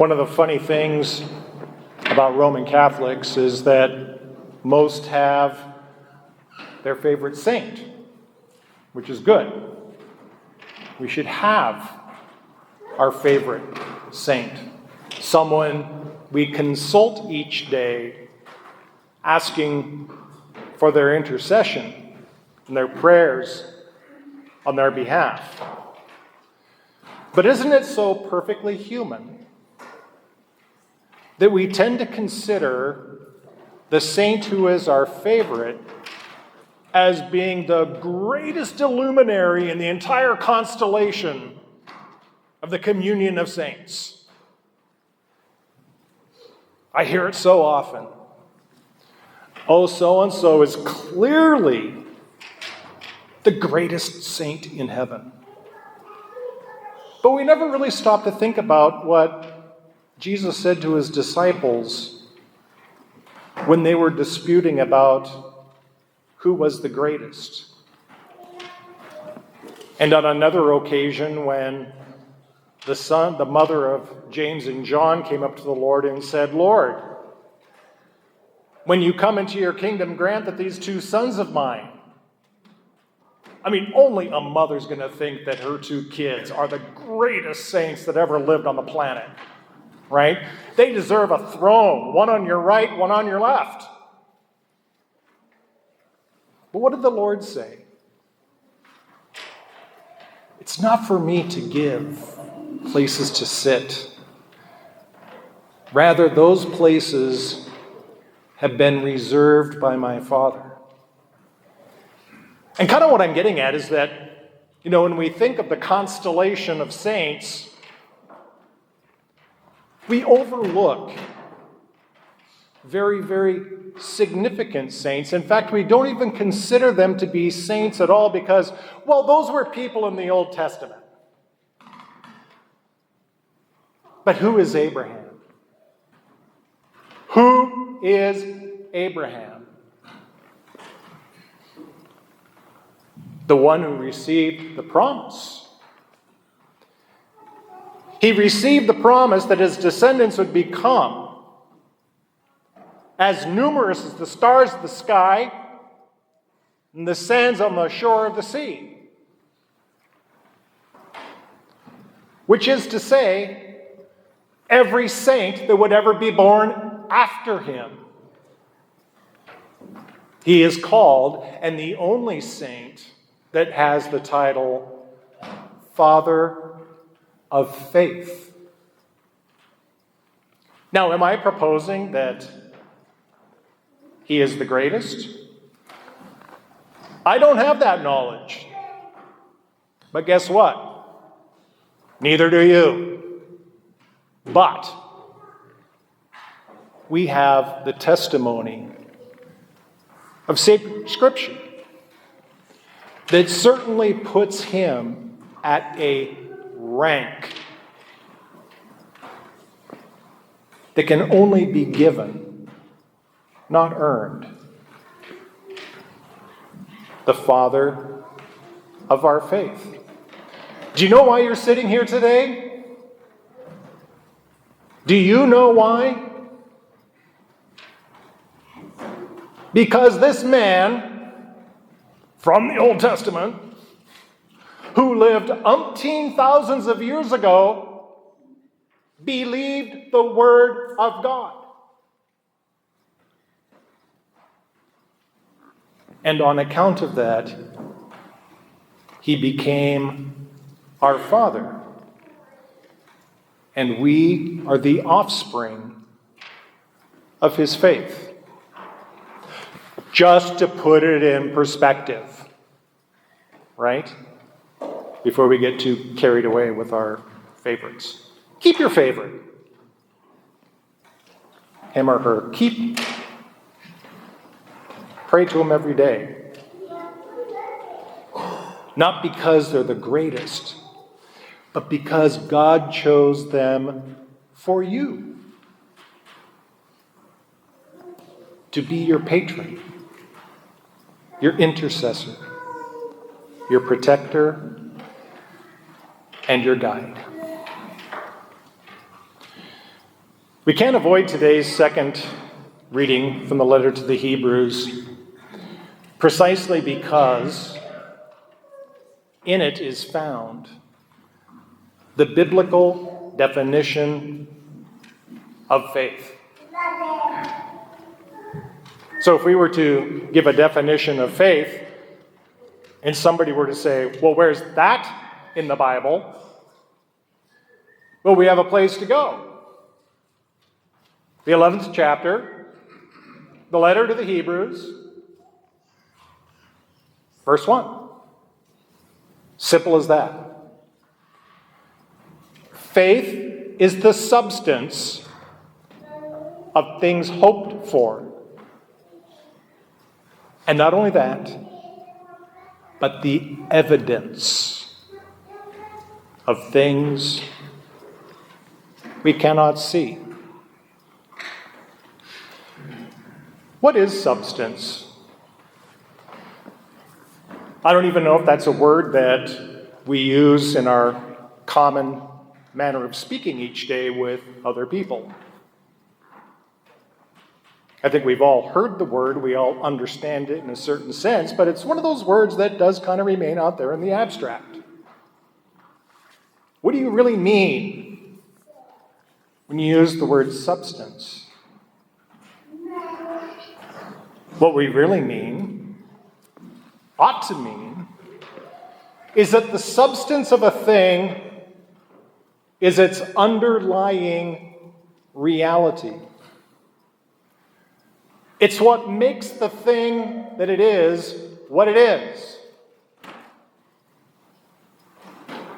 One of the funny things about Roman Catholics is that most have their favorite saint, which is good. We should have our favorite saint, someone we consult each day, asking for their intercession and their prayers on their behalf. But isn't it so perfectly human that we tend to consider the saint who is our favorite as being the greatest luminary in the entire constellation of the communion of saints? I hear it so often. Oh, so-and-so is clearly the greatest saint in heaven. But we never really stop to think about what Jesus said to his disciples when they were disputing about who was the greatest. And on another occasion, when the mother of James and John came up to the Lord and said, "Lord, when you come into your kingdom, grant that these two sons of mine..." I mean, only a mother's going to think that her two kids are the greatest saints that ever lived on the planet, right? They deserve a throne, one on your right, one on your left. But what did the Lord say? It's not for me to give places to sit. Rather, those places have been reserved by my Father. And kind of what I'm getting at is that, when we think of the constellation of saints, we overlook very, very significant saints. In fact, we don't even consider them to be saints at all because, well, those were people in the Old Testament. But who is Abraham? Who is Abraham? The one who received the promise. He received the promise that his descendants would become as numerous as the stars of the sky and the sands on the shore of the sea. Which is to say, every saint that would ever be born after him. He is called, and the only saint that has the title Father of Faith. Now, am I proposing that he is the greatest? I don't have that knowledge. But guess what? Neither do you. But we have the testimony of sacred Scripture that certainly puts him at a rank that can only be given, not earned. The Father of our faith. Do you know why you're sitting here today? Do you know why? Because this man from the Old Testament, who lived umpteen thousands of years ago, believed the Word of God. And on account of that, he became our Father. And we are the offspring of his faith. Just to put it in perspective, right? Before we get too carried away with our favorites. Keep your favorite. Him or her. Pray to him every day. Not because they're the greatest, but because God chose them for you. To be your patron, your intercessor, your protector, and your guide. We can't avoid today's second reading from the letter to the Hebrews precisely because in it is found the biblical definition of faith. So if we were to give a definition of faith, and somebody were to say, well, where's that in the Bible? Well, we have a place to go. The 11th chapter, the letter to the Hebrews, verse 1. Simple as that. Faith is the substance of things hoped for. And not only that, but the evidence of things we cannot see. What is substance? I don't even know if that's a word that we use in our common manner of speaking each day with other people. I think we've all heard the word, we all understand it in a certain sense, but it's one of those words that does kind of remain out there in the abstract. What do you really mean when you use the word substance? What we really mean, ought to mean, is that the substance of a thing is its underlying reality. It's what makes the thing that it is what it is.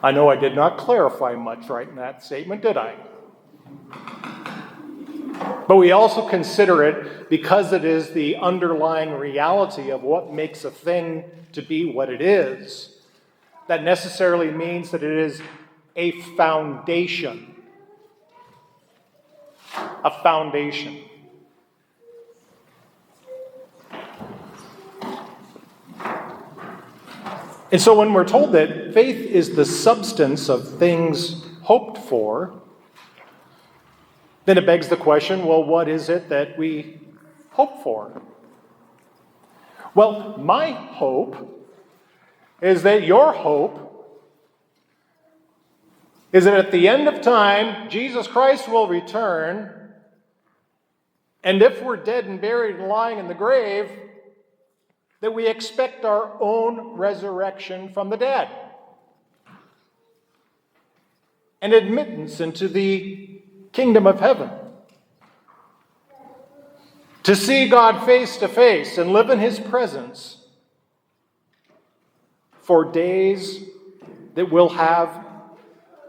I know I did not clarify much right in that statement, did I? But we also consider it because it is the underlying reality of what makes a thing to be what it is. That necessarily means that it is a foundation. A foundation. And so when we're told that faith is the substance of things hoped for, then it begs the question, well, what is it that we hope for? Well, my hope is that your hope is that at the end of time, Jesus Christ will return, and if we're dead and buried and lying in the grave, that we expect our own resurrection from the dead and admittance into the kingdom of heaven. To see God face to face and live in his presence for days that will have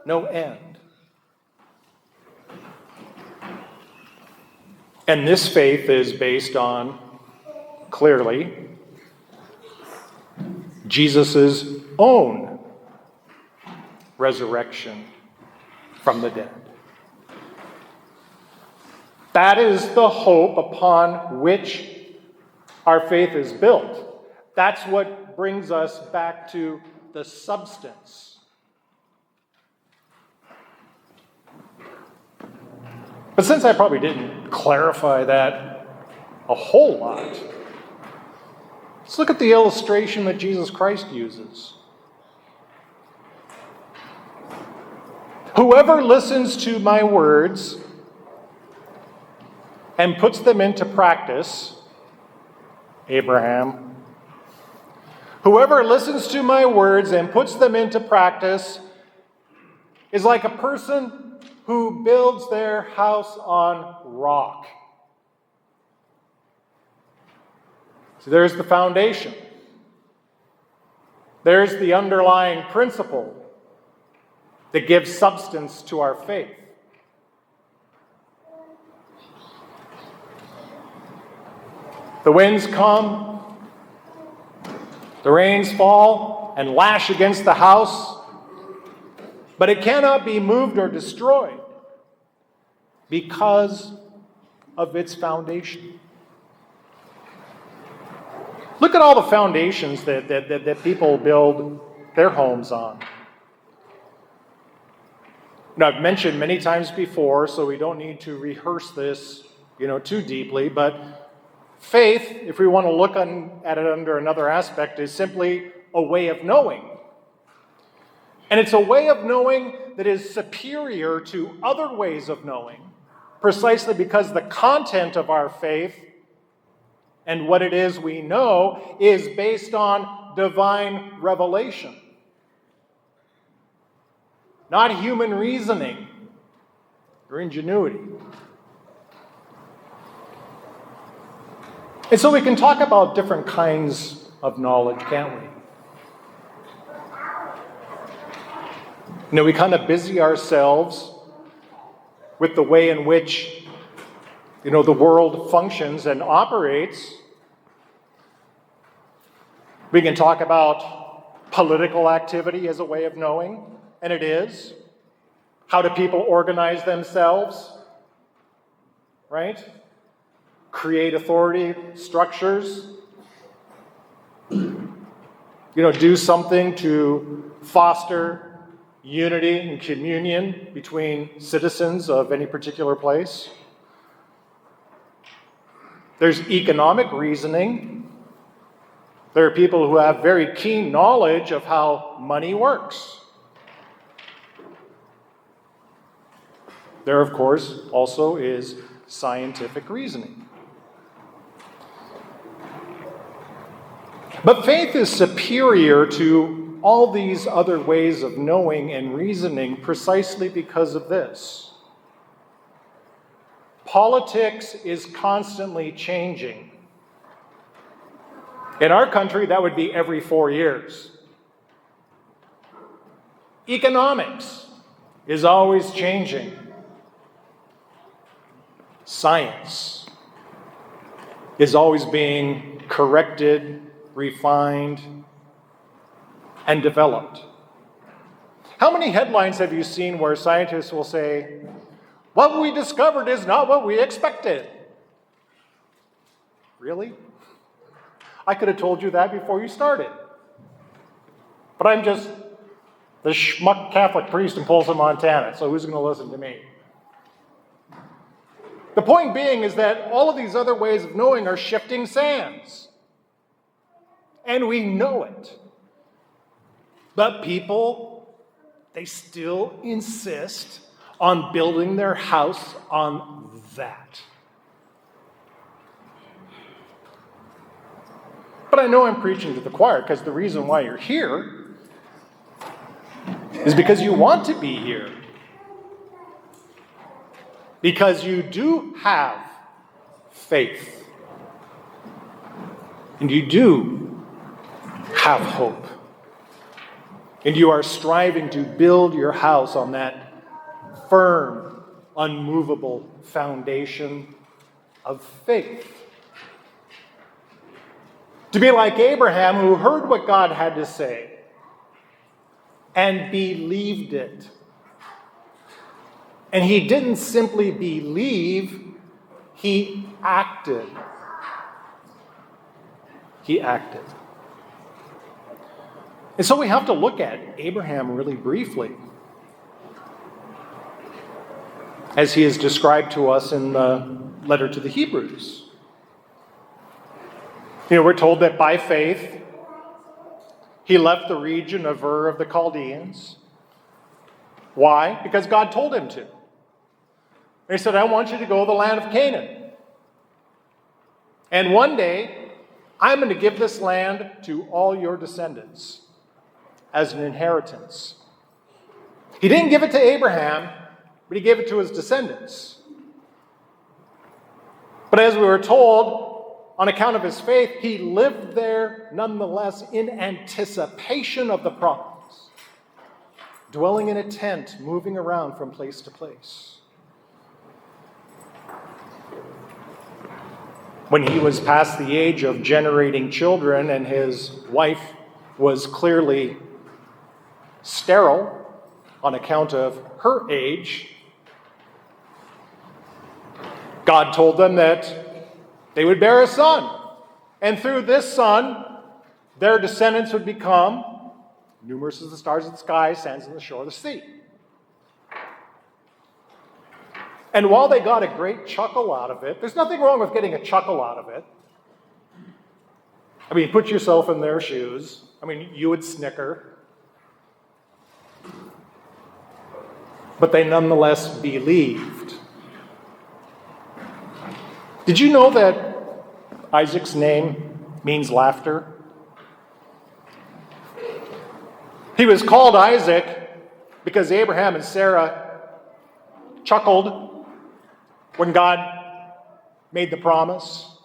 no end. And this faith is based on, clearly, Jesus' own resurrection from the dead. That is the hope upon which our faith is built. That's what brings us back to the substance. But since I probably didn't clarify that a whole lot, let's look at the illustration that Jesus Christ uses. Whoever listens to my words and puts them into practice, Abraham. Whoever listens to my words and puts them into practice is like a person who builds their house on rock. So there's the foundation. There's the underlying principle that gives substance to our faith. The winds come, the rains fall and lash against the house, but it cannot be moved or destroyed because of its foundation. Look at all the foundations that people build their homes on. Now, I've mentioned many times before, so we don't need to rehearse this, too deeply, but faith, if we want to look at it under another aspect, is simply a way of knowing. And it's a way of knowing that is superior to other ways of knowing, precisely because the content of our faith and what it is we know is based on divine revelation. Not human reasoning or ingenuity. And so we can talk about different kinds of knowledge, can't we? We kind of busy ourselves with the way in which, the world functions and operates. We can talk about political activity as a way of knowing. And it is. How do people organize themselves? Right? Create authority structures. Do something to foster unity and communion between citizens of any particular place. There's economic reasoning. There are people who have very keen knowledge of how money works. There, of course, also is scientific reasoning. But faith is superior to all these other ways of knowing and reasoning precisely because of this. Politics is constantly changing. In our country, that would be every 4 years. Economics is always changing. Science is always being corrected, refined, and developed. How many headlines have you seen where scientists will say, "What we discovered is not what we expected"? Really? I could have told you that before you started. But I'm just the schmuck Catholic priest in Polson, Montana, so who's going to listen to me? The point being is that all of these other ways of knowing are shifting sands. And we know it. But people, they still insist on building their house on that. But I know I'm preaching to the choir because the reason why you're here is because you want to be here. Because you do have faith. And you do have hope. And you are striving to build your house on that firm, unmovable foundation of faith. To be like Abraham, who heard what God had to say and believed it. And he didn't simply believe, he acted. He acted. And so we have to look at Abraham really briefly, as he is described to us in the letter to the Hebrews. We're told that by faith, he left the region of Ur of the Chaldeans. Why? Because God told him to. He said, "I want you to go to the land of Canaan. And one day, I'm going to give this land to all your descendants as an inheritance." He didn't give it to Abraham, but he gave it to his descendants. But as we were told, on account of his faith, he lived there nonetheless in anticipation of the promise, dwelling in a tent, moving around from place to place. When he was past the age of generating children and his wife was clearly sterile on account of her age, God told them that they would bear a son. And through this son, their descendants would become numerous as the stars of the sky, sands on the shore of the sea. And while they got a great chuckle out of it, there's nothing wrong with getting a chuckle out of it. I mean, put yourself in their shoes. I mean, you would snicker. But they nonetheless believed. Did you know that Isaac's name means laughter? He was called Isaac because Abraham and Sarah chuckled when God made the promise.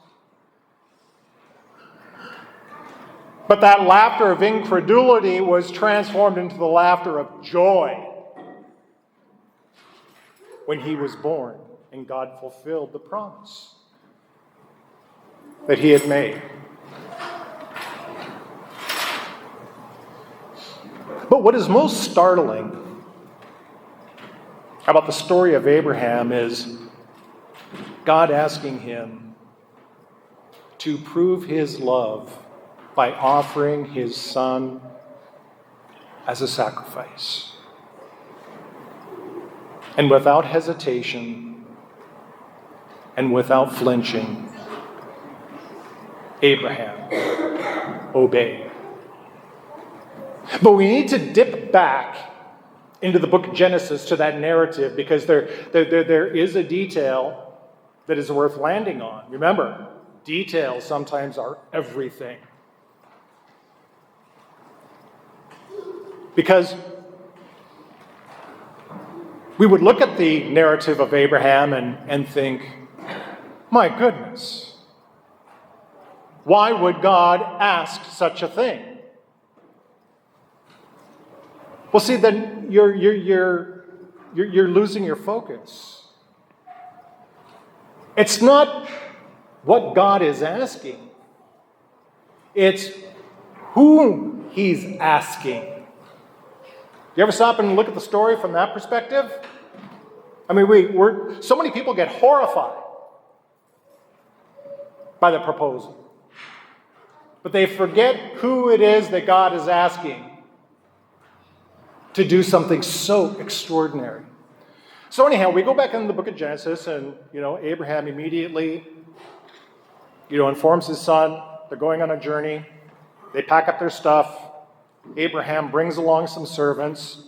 But that laughter of incredulity was transformed into the laughter of joy when he was born and God fulfilled the promise that he had made. But what is most startling about the story of Abraham is God asking him to prove his love by offering his son as a sacrifice. And without hesitation and without flinching, Abraham obeyed. But we need to dip back into the book of Genesis to that narrative because there is a detail that is worth landing on. Remember, details sometimes are everything. Because we would look at the narrative of Abraham and think, my goodness, why would God ask such a thing? Well, see, then you're losing your focus. It's not what God is asking. It's whom he's asking. You ever stop and look at the story from that perspective? I mean, we're so many people get horrified by the proposal. But they forget who it is that God is asking to do something so extraordinary. So anyhow, we go back in the book of Genesis and, Abraham immediately, informs his son. They're going on a journey. They pack up their stuff. Abraham brings along some servants,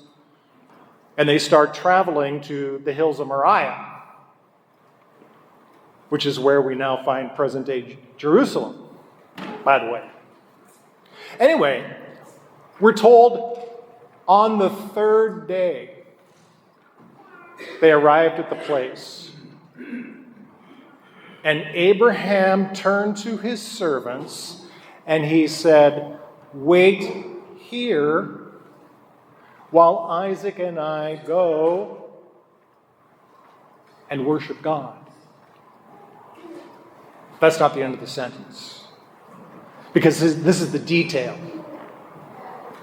and they start traveling to the hills of Moriah, which is where we now find present-day Jerusalem, by the way. Anyway, we're told on the third day, they arrived at the place. And Abraham turned to his servants, and he said, "Wait here while Isaac and I go and worship God." That's not the end of the sentence, because this is the detail.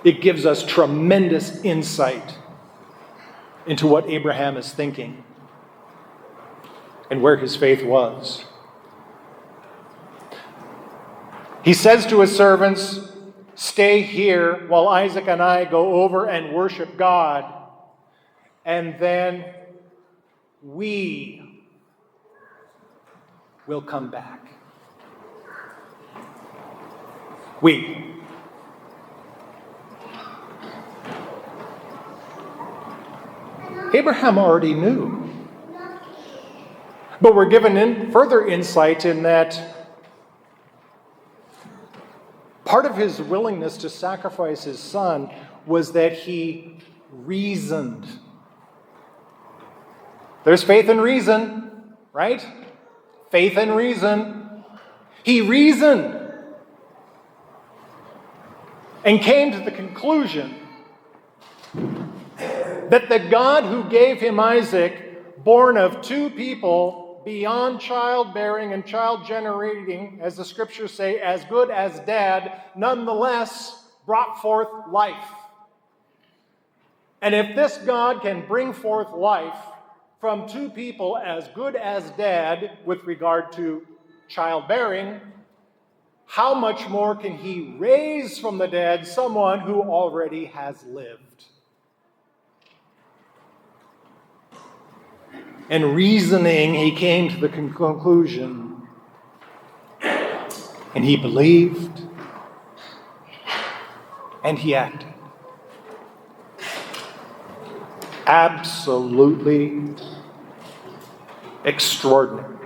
It gives us tremendous insight into what Abraham is thinking and where his faith was. He says to his servants, "Stay here while Isaac and I go over and worship God, and then we will come back." We. Abraham already knew. But we're given further insight in that part of his willingness to sacrifice his son was that he reasoned. There's faith and reason, right? Faith and reason. He reasoned and came to the conclusion that the God who gave him Isaac, born of two people, beyond childbearing and child generating, as the scriptures say, as good as dead, nonetheless brought forth life. And if this God can bring forth life from two people as good as dead with regard to childbearing, how much more can he raise from the dead someone who already has lived? and reasoning, he came to the conclusion, and he believed, and he acted. Absolutely extraordinary.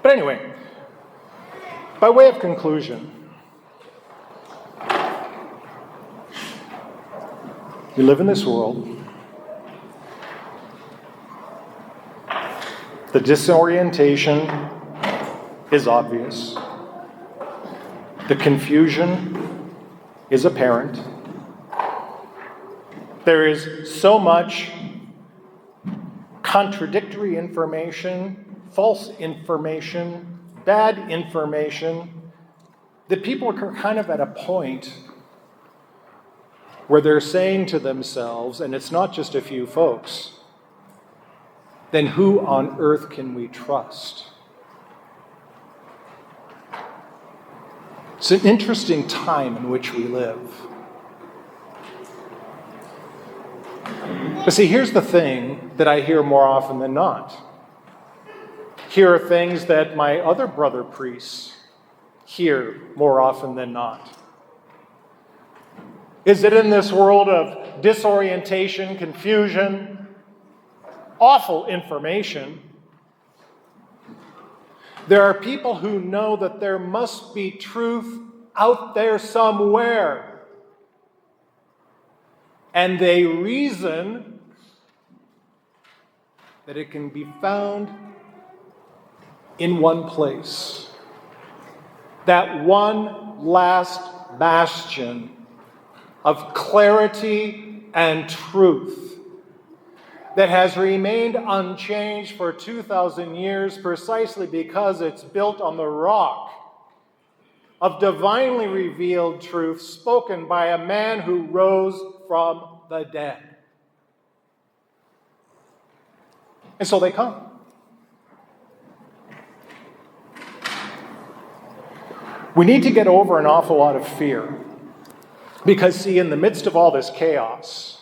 But anyway, by way of conclusion, we live in this world. The disorientation is obvious. The confusion is apparent. There is so much contradictory information, false information, bad information, that people are kind of at a point where they're saying to themselves, and it's not just a few folks, then who on earth can we trust? It's an interesting time in which we live. But see, here's the thing that I hear more often than not. Here are things that my other brother priests hear more often than not. Is it in this world of disorientation, confusion, awful information, there are people who know that there must be truth out there somewhere. And they reason that it can be found in one place. That one last bastion of clarity and truth that has remained unchanged for 2,000 years precisely because it's built on the rock of divinely revealed truth spoken by a man who rose from the dead. And so they come. We need to get over an awful lot of fear. Because, see, in the midst of all this chaos,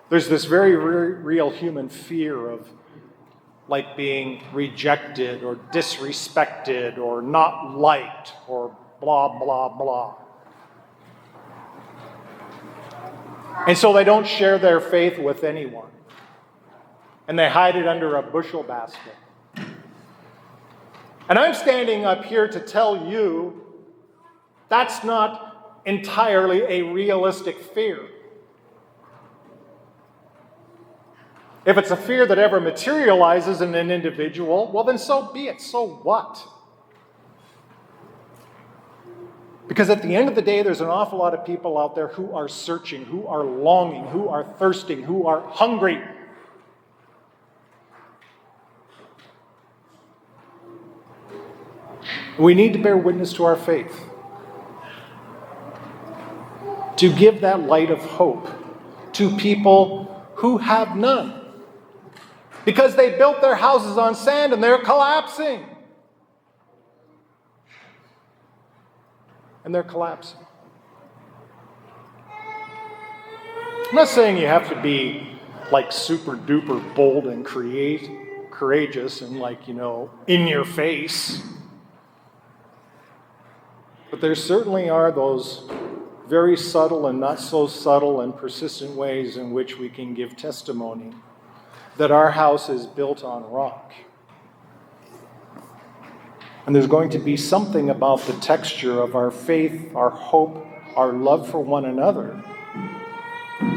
there's this very real human fear of like being rejected or disrespected or not liked or blah, blah, blah. And so they don't share their faith with anyone. And they hide it under a bushel basket. And I'm standing up here to tell you that's not entirely a realistic fear. If it's a fear that ever materializes in an individual, well then so be it. So what? Because at the end of the day, there's an awful lot of people out there who are searching, who are longing, who are thirsting, who are hungry. We need to bear witness to our faith. To give that light of hope to people who have none. Because they built their houses on sand and they're collapsing. And they're collapsing. I'm not saying you have to be like super duper bold and courageous and like, in your face. But there certainly are those very subtle and not so subtle and persistent ways in which we can give testimony that our house is built on rock. And there's going to be something about the texture of our faith, our hope, our love for one another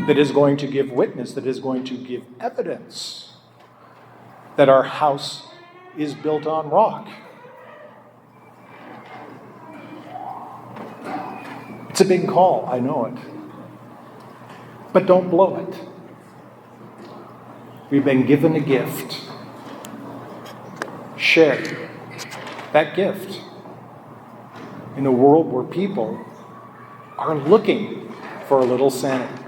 that is going to give witness, that is going to give evidence that our house is built on rock. It's a big call, I know it. But don't blow it. We've been given a gift. Share that gift in a world where people are looking for a little sanity.